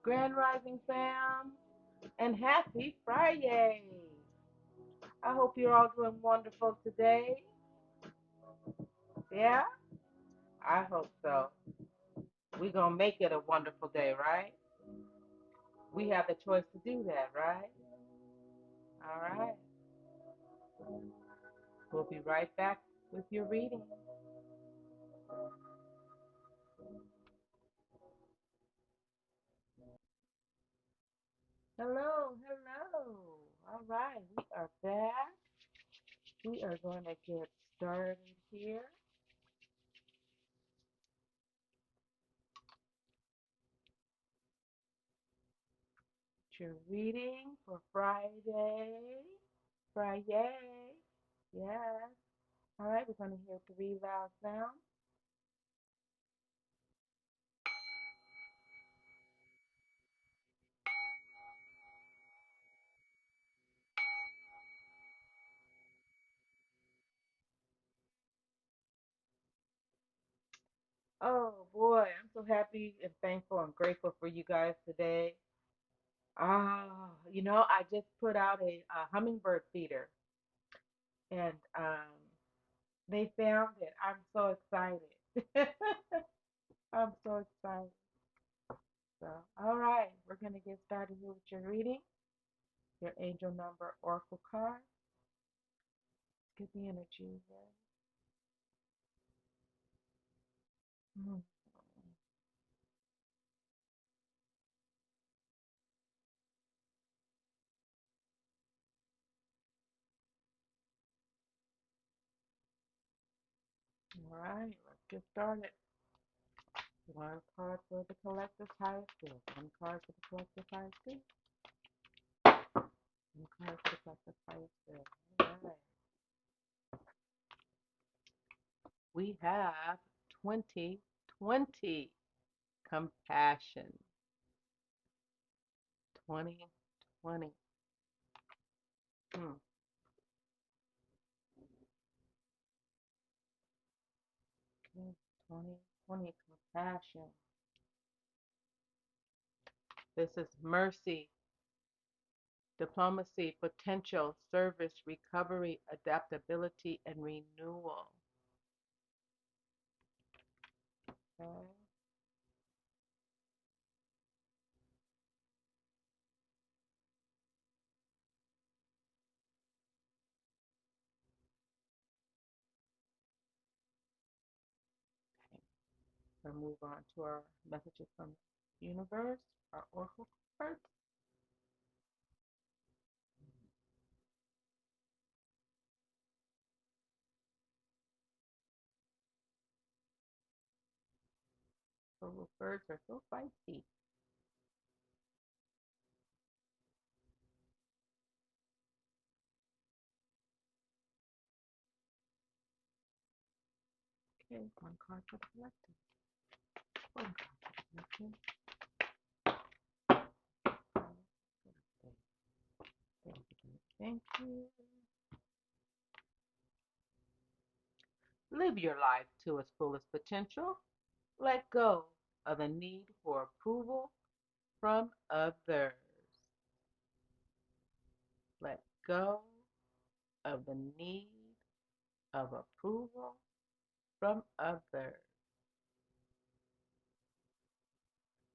Grand Rising fam, and happy Friday. I hope you're all doing wonderful today. Yeah, I hope so. We're going to make it a wonderful day, right? We have the choice to do that, right? All right. We'll be right back with your reading. Hello, hello. All right, we are back. We are going to get started here. Your reading for Friday. Friday. Yes. All right, we're going to hear three loud sounds. Oh boy, I'm so happy and thankful and grateful for you guys today. I just put out a hummingbird feeder, and they found it. I'm so excited. I'm so excited. So, all right, we're going to get started here with your reading. Your angel number oracle card. Get the energy here. Mm. All right, let's get started. One card for the collective highest good. One card for the collective highest good. One card for the collective highest good. All right. We have 2020 compassion. 2020. Hmm. 2020 compassion. This is mercy, diplomacy, potential, service, recovery, adaptability, and renewal. Okay. We'll move on to our messages from the universe, our oracle cards. Oracle birds are so feisty. Okay, one card for the collective. One card for the collective. Thank you. Live your life to its fullest potential. Let go of the need for approval from others. Let go of the need of approval from others.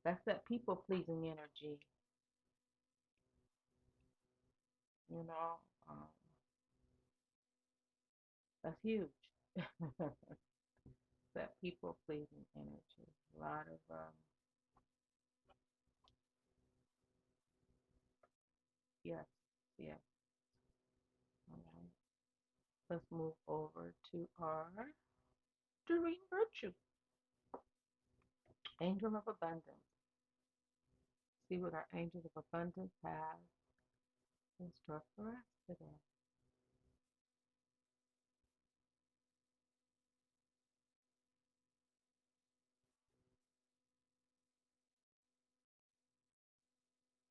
That's that people pleasing energy, you know. Um, that's huge. That people pleasing energy. A lot of yes, yes. All right. Let's move over to our Doreen Virtue, Angel of Abundance. See what our angels of abundance have in store for us today.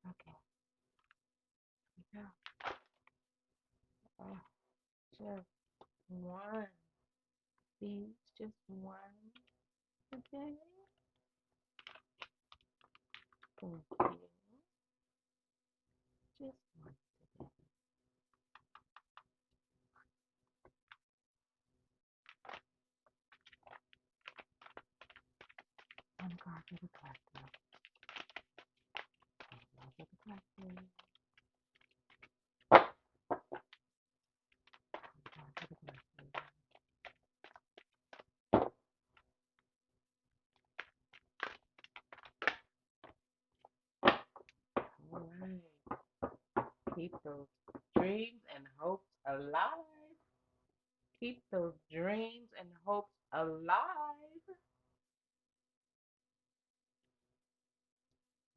Okay, here we go. Oh, just one. Please, just one. Okay. Thank you. Just one today. One card for the collective. One card for the collective. One card for the collective. All right. Keep those dreams and hopes alive. Keep those dreams and hopes alive.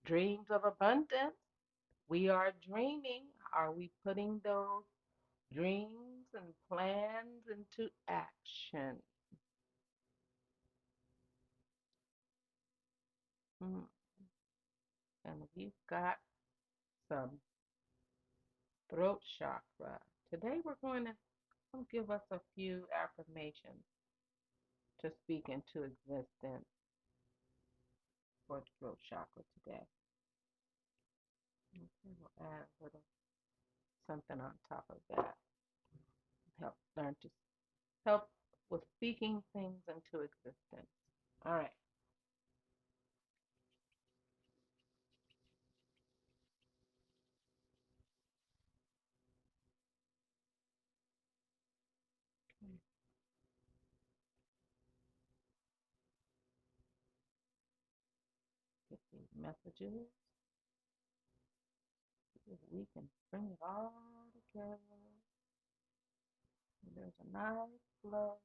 Dreams of abundance. We are dreaming. Are we putting those dreams and plans into action? Hmm. And we've got some throat chakra. Today we're going to give us a few affirmations to speak into existence for the throat chakra today. Okay, we'll add a little something on top of that. Help learn to help with speaking things into existence. All right. Get these messages. If we can bring it all together. There's a nice flow.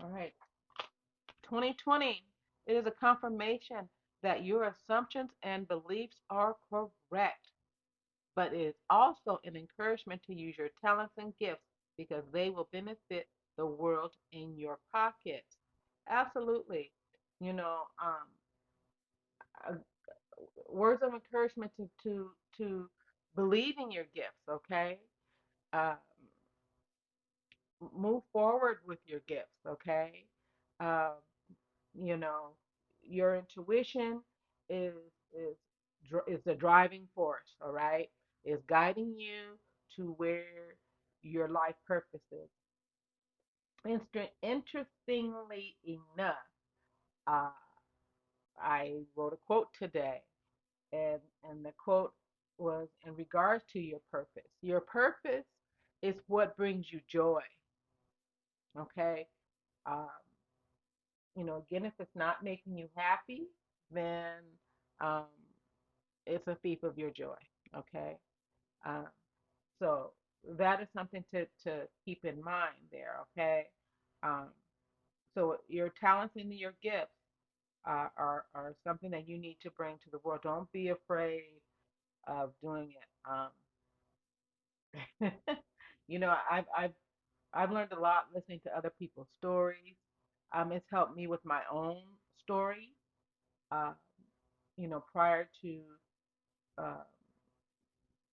All right. 2020. It is a confirmation that your assumptions and beliefs are correct, but it is also an encouragement to use your talents and gifts because they will benefit the world in your pockets. Absolutely. You know, uh, words of encouragement to believe in your gifts. Okay, um, move forward with your gifts. Okay, um, you know, your intuition is is is the driving force. All right, is guiding you to where your life purpose is. Interestingly enough, uh, I wrote a quote today, and the quote was in regards to your purpose. Your purpose is what brings you joy. Okay, um, again, if it's not making you happy, then um, it's a thief of your joy. Okay, um, so that is something to keep in mind there. Okay, um, so your talents and your gifts are something that you need to bring to the world. Don't be afraid of doing it. I've learned a lot listening to other people's stories. It's helped me with my own story. Uh, prior to uh,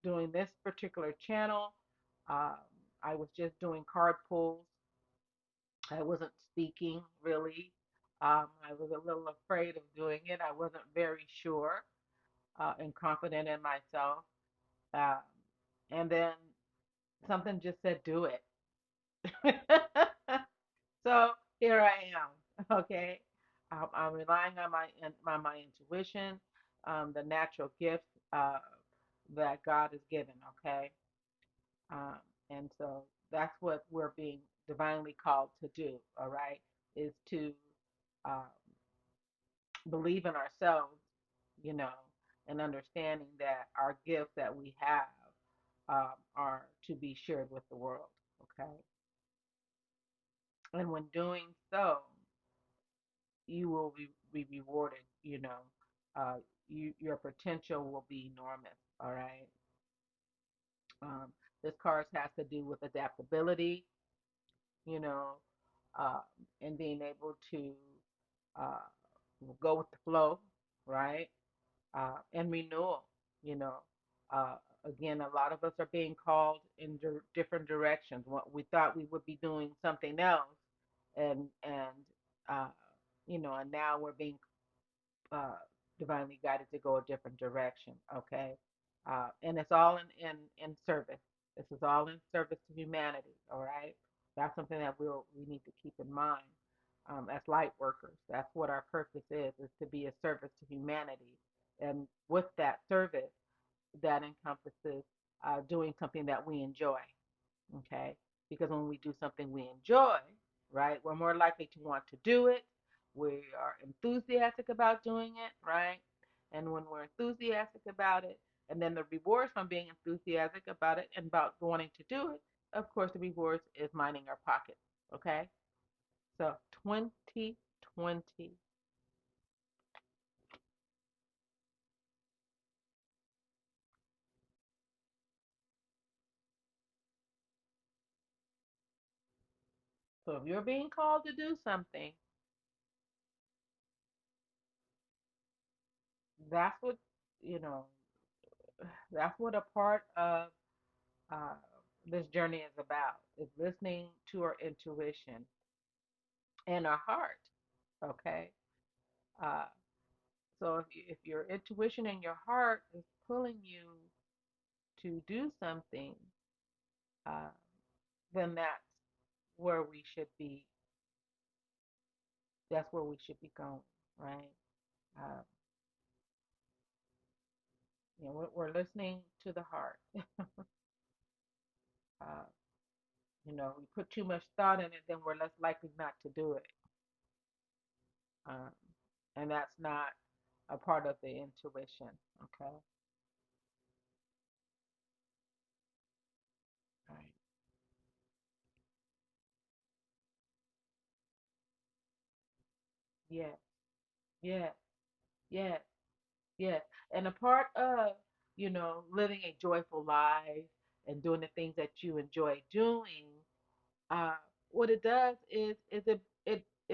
doing this particular channel, um, I was just doing card pulls. I wasn't speaking really. I was a little afraid of doing it. I wasn't very sure and confident in myself. Um, and then something just said, do it. So here I am. Okay. I'm relying on my intuition, the natural gift that God has given. Okay. Um, and so that's what we're being divinely called to do. All right. Is to um, believe in ourselves, you know, and understanding that our gifts that we have are to be shared with the world. Okay. And when doing so, you will be rewarded. Uh, your potential will be enormous. All right. Um, this card has to do with adaptability, you know, uh, and being able to uh, go with the flow, right? And renewal, you know. Uh, Again, a lot of us are being called in different directions. What we thought we would be doing something else, and uh, and now we're being uh, divinely guided to go a different direction. Okay, and it's all in service. This is all in service to humanity. All right, that's something that we need to keep in mind as light workers. That's what our purpose is to be a service to humanity. And with that service, that encompasses doing something that we enjoy. Okay, because when we do something we enjoy, right, we're more likely to want to do it. We are enthusiastic about doing it, right? And when we're enthusiastic about it, and then the rewards from being enthusiastic about it and about wanting to do it, of course, the rewards is lining our pockets. Okay, so 2020. So if you're being called to do something, that's what you know. That's what a part of uh, this journey is about. Is listening to our intuition and our heart. Okay. Uh, so if your intuition and your heart is pulling you to do something, uh, then where we should be. That's where we should be going, right? Uh, we're listening to the heart. Uh, we put too much thought in it, then we're less likely not to do it. Um, and that's not a part of the intuition. Okay. All right. Yes. Yes. Yes. Yes. And a part of, living a joyful life and doing the things that you enjoy doing, uh, what it does is it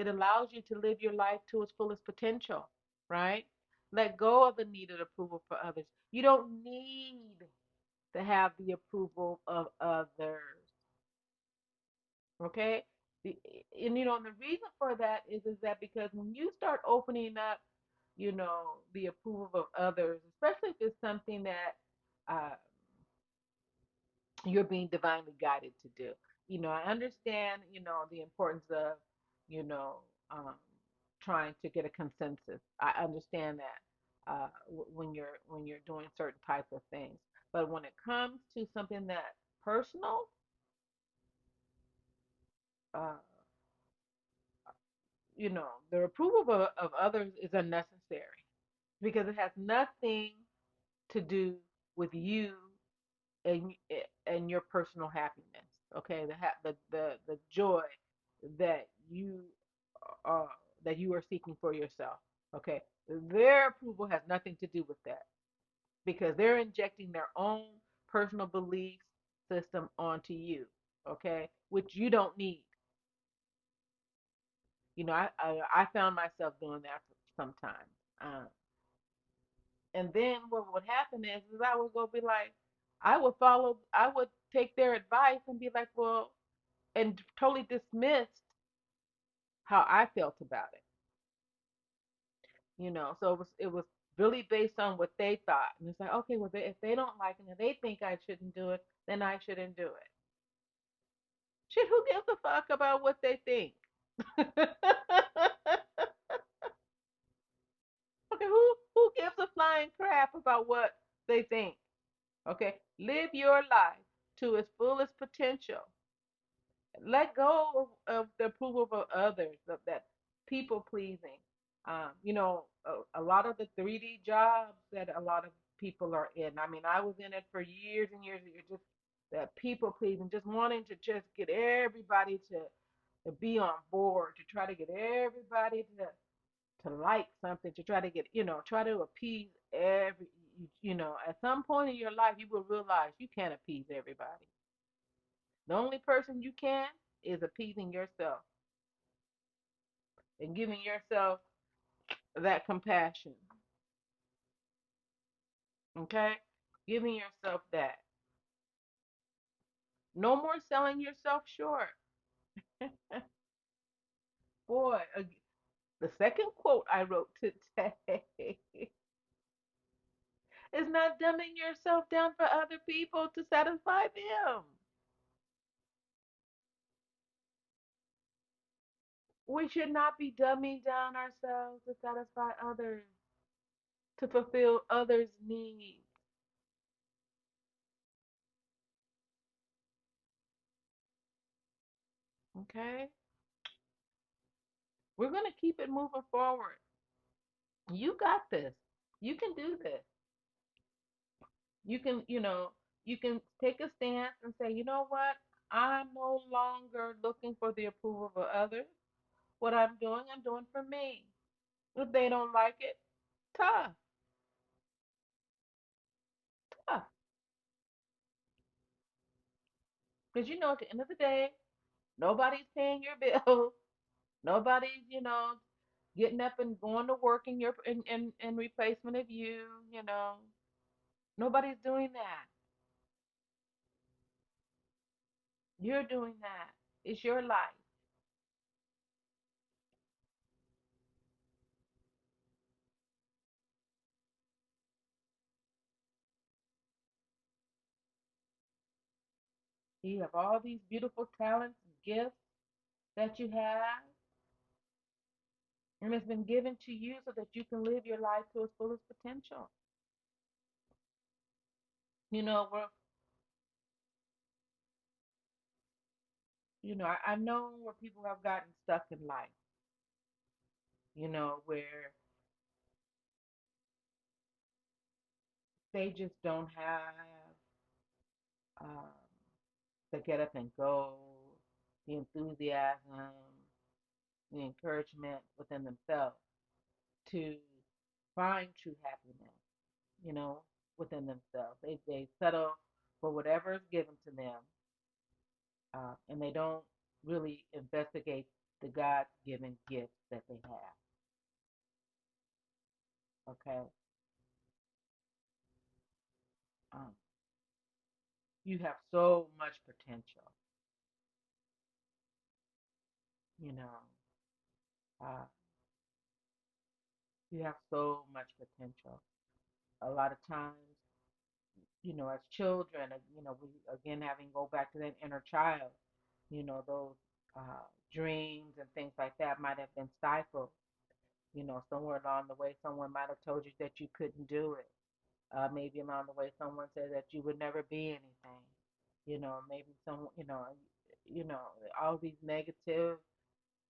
allows you to live your life to its fullest potential, right? Let go of the needed approval for others. You don't need to have the approval of others. Okay. And the reason for that is that because when you start opening up, the approval of others, especially if it's something that uh, you're being divinely guided to do. I understand, the importance of, you know, um, trying to get a consensus. I understand that when you're doing certain types of things, but when it comes to something that personal, uh, the approval of others is unnecessary because it has nothing to do with you and and your personal happiness. Okay, the joy that you uh that you are seeking for yourself. Okay, their approval has nothing to do with that because they're injecting their own personal belief system onto you. Okay, which you don't need. I found myself doing that sometimes. And then what would happen is I would go be like, I would take their advice and be like, well, and totally dismissed how I felt about it. So it was really based on what they thought, and it's like, okay, well, if they don't like it and they think I shouldn't do it, then I shouldn't do it. Shit, who gives a fuck about what they think? Okay, who gives a flying crap about what they think? Okay, live your life to its fullest potential. Let go of the approval of others, of that people pleasing. A lot of the 3D jobs that a lot of people are in. I mean, I was in it for years and years. You're just that people pleasing, just wanting to just get everybody to be on board, to try to get everybody to like something, to try to get, try to appease At some point in your life, you will realize you can't appease everybody. The only person you can is appeasing yourself and giving yourself that compassion. Okay? Giving yourself that. No more selling yourself short. Boy, the second quote I wrote today is not dumbing yourself down for other people to satisfy them. We should not be dumbing down ourselves to satisfy others, to fulfill others' needs. Okay? We're going to keep it moving forward. You got this. You can do this. You can take a stance and say, you know what? I'm no longer looking for the approval of others. What I'm doing for me. If they don't like it, tough, tough. Because at the end of the day, nobody's paying your bills. Nobody's, getting up and going to work in replacement of you. Nobody's doing that. You're doing that. It's your life. You have all these beautiful talents and gifts that you have, and it's been given to you so that you can live your life to its fullest potential. We're, I know where people have gotten stuck in life, where they just don't have um, the get up and go, the enthusiasm, the encouragement within themselves to find true happiness, you know, within themselves. They settle for whatever is given to them, and they don't really investigate the God given gifts that they have. Okay. Um, you have so much potential, you know. Uh, you have so much potential. A lot of times, as children, we again having go back to that inner child, those dreams and things like that might have been stifled. Somewhere along the way, someone might have told you that you couldn't do it. Maybe along the way, someone said that you would never be anything. Maybe you know, all these negative,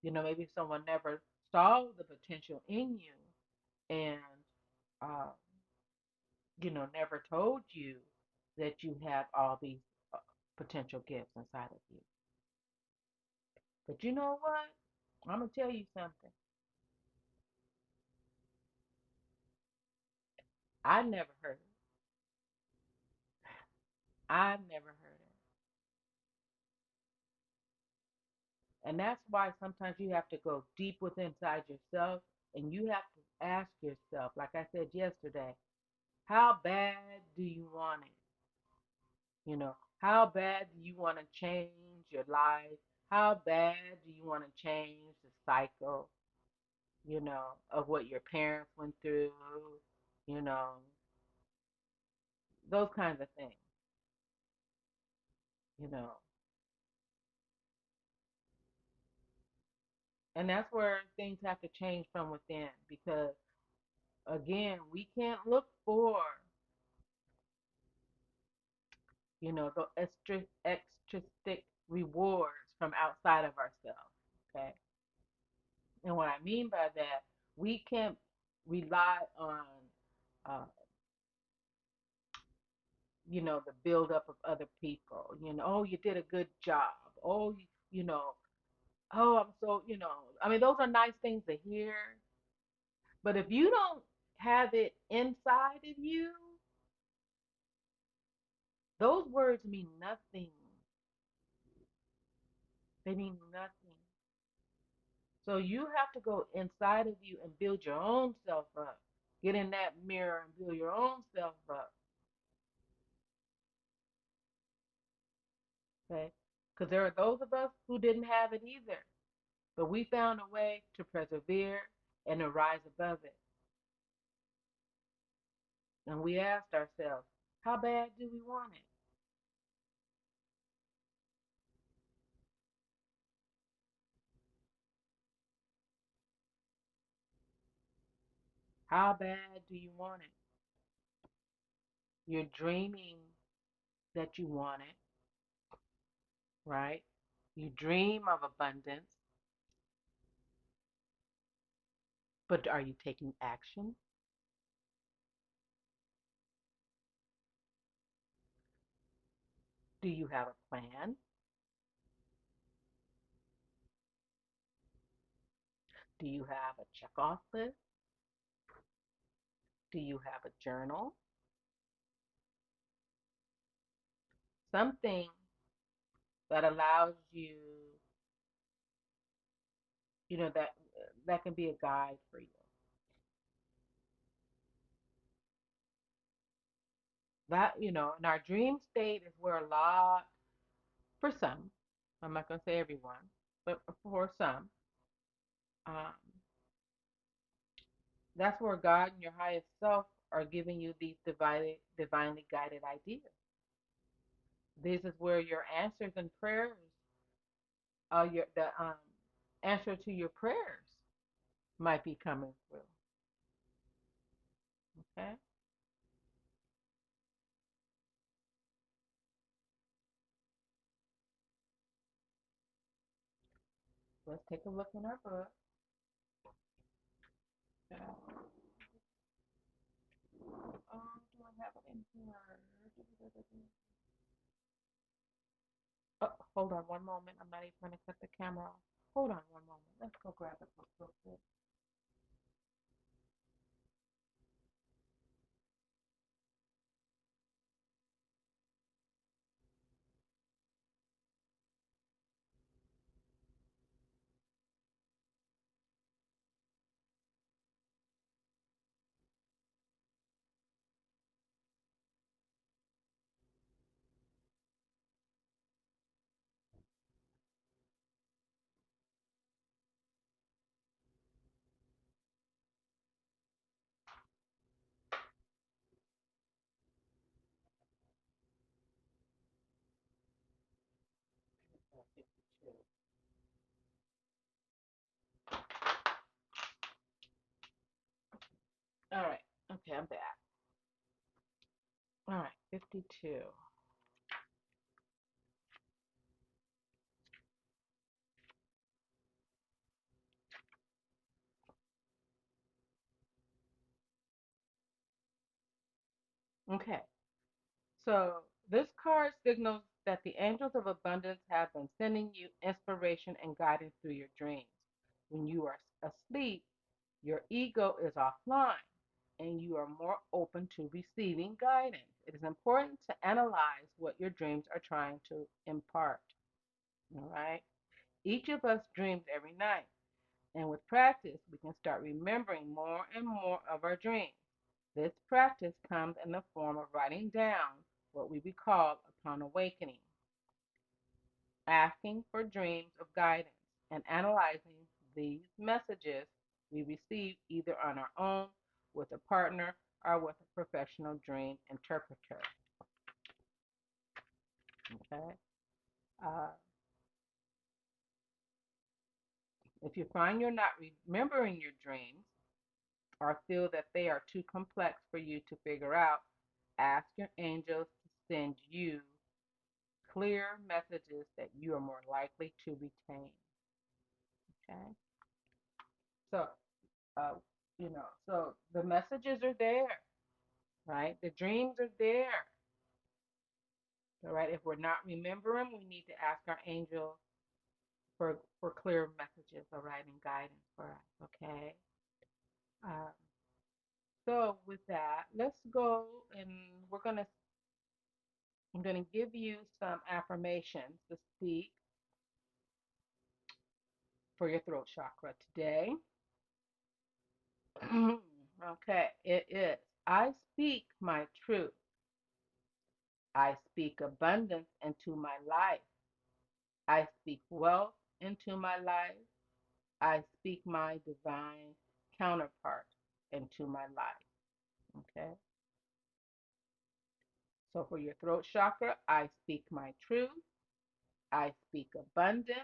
maybe someone never saw the potential in you and, uh, never told you that you have all these uh, potential gifts inside of you. But you know what? I'm going to tell you something. I never heard it. I never heard it. And that's why sometimes you have to go deep within inside yourself and you have to ask yourself, like I said yesterday, how bad do you want it? How bad do you want to change your life? How bad do you want to change the cycle, of what your parents went through, you know, those kinds of things, you know. And that's where things have to change from within because, again, we can't look for, the extrinsic rewards from outside of ourselves. Okay. And what I mean by that, we can't rely on, uh, the buildup of other people. Oh, you did a good job. Oh, oh, I'm so, I mean, those are nice things to hear. But if you don't have it inside of you, those words mean nothing. They mean nothing. So you have to go inside of you and build your own self up. Get in that mirror and build your own self up. Okay? Because there are those of us who didn't have it either. But we found a way to persevere and to rise above it. And we asked ourselves, how bad do we want it? How bad do you want it? You're dreaming that you want it, right? You dream of abundance, but are you taking action? Do you have a plan? Do you have a checkoff list? Do you have a journal? Something that allows you, that can be a guide for you. That, in our dream state is where a lot, for some, I'm not going to say everyone, but for some, um, that's where God and your highest self are giving you these divinely guided ideas. This is where your answers and prayers, your the answer to your prayers might be coming through. Okay, let's take a look in our book. Okay. Oh, do I have it in here? Oh, hold on one moment. I'm not even going to cut the camera off. Hold on one moment. Let's go grab the book real quick. All right. Okay, I'm back. All right, 52. Okay, so this card signals that the angels of abundance have been sending you inspiration and guidance through your dreams. When you are asleep, your ego is offline and you are more open to receiving guidance. It is important to analyze what your dreams are trying to impart. All right. Each of us dreams every night, and with practice, we can start remembering more and more of our dreams. This practice comes in the form of writing down what we recall upon awakening, asking for dreams of guidance, and analyzing these messages we receive either on our own, with a partner, or with a professional dream interpreter. Okay? Uh, if you find you're not remembering your dreams or feel that they are too complex for you to figure out, ask your angels to send you clear messages that you are more likely to retain. Okay? So, uh, so the messages are there, right? The dreams are there. All right. If we're not remembering, we need to ask our angel for clear messages, all right, and guidance for us. Okay. Um, So with that, let's go and we're gonna I'm gonna give you some affirmations to speak for your throat chakra today. Okay, it is. I speak my truth. I speak abundance into my life. I speak wealth into my life. I speak my divine counterpart into my life. Okay. So for your throat chakra, I speak my truth. I speak abundance.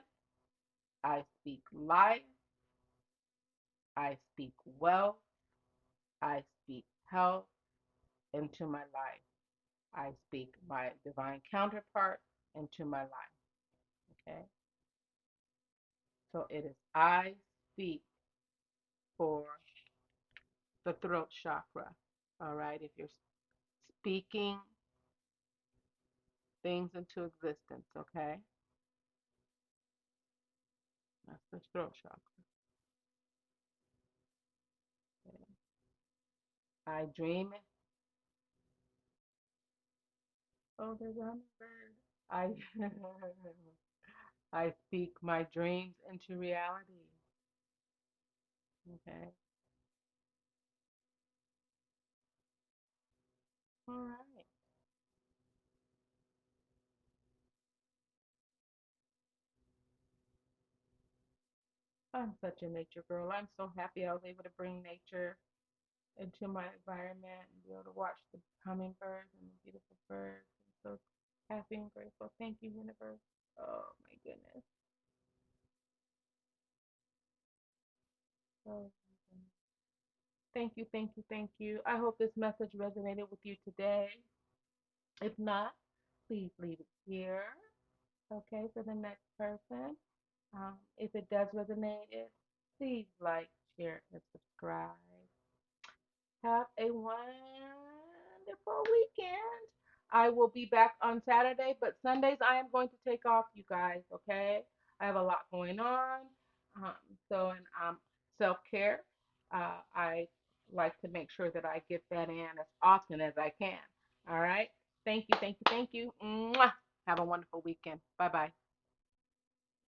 I speak life. I speak wealth. I speak health into my life. I speak my divine counterpart into my life. Okay. So it is I speak for the throat chakra. All right. If you're speaking things into existence, okay? That's the throat chakra. Okay. I dream it. Oh, there's a hummingbird. I I speak my dreams into reality. Okay. All right. I'm such a nature girl. I'm so happy I was able to bring nature into my environment and be able to watch the hummingbirds and the beautiful birds. I'm so happy and grateful. Thank you, universe. Oh my goodness. Oh, thank you, thank you, thank you. I hope this message resonated with you today. If not, please leave it here, okay, for the next person. If it does resonate, please like, share, and subscribe. Have a wonderful weekend. I will be back on Saturday, but Sundays I am going to take off, you guys, okay? I have a lot going on. Um, and self care. I like to make sure that I get that in as often as I can. All right. Thank you, thank you, thank you. Mwah. Have a wonderful weekend. Bye bye.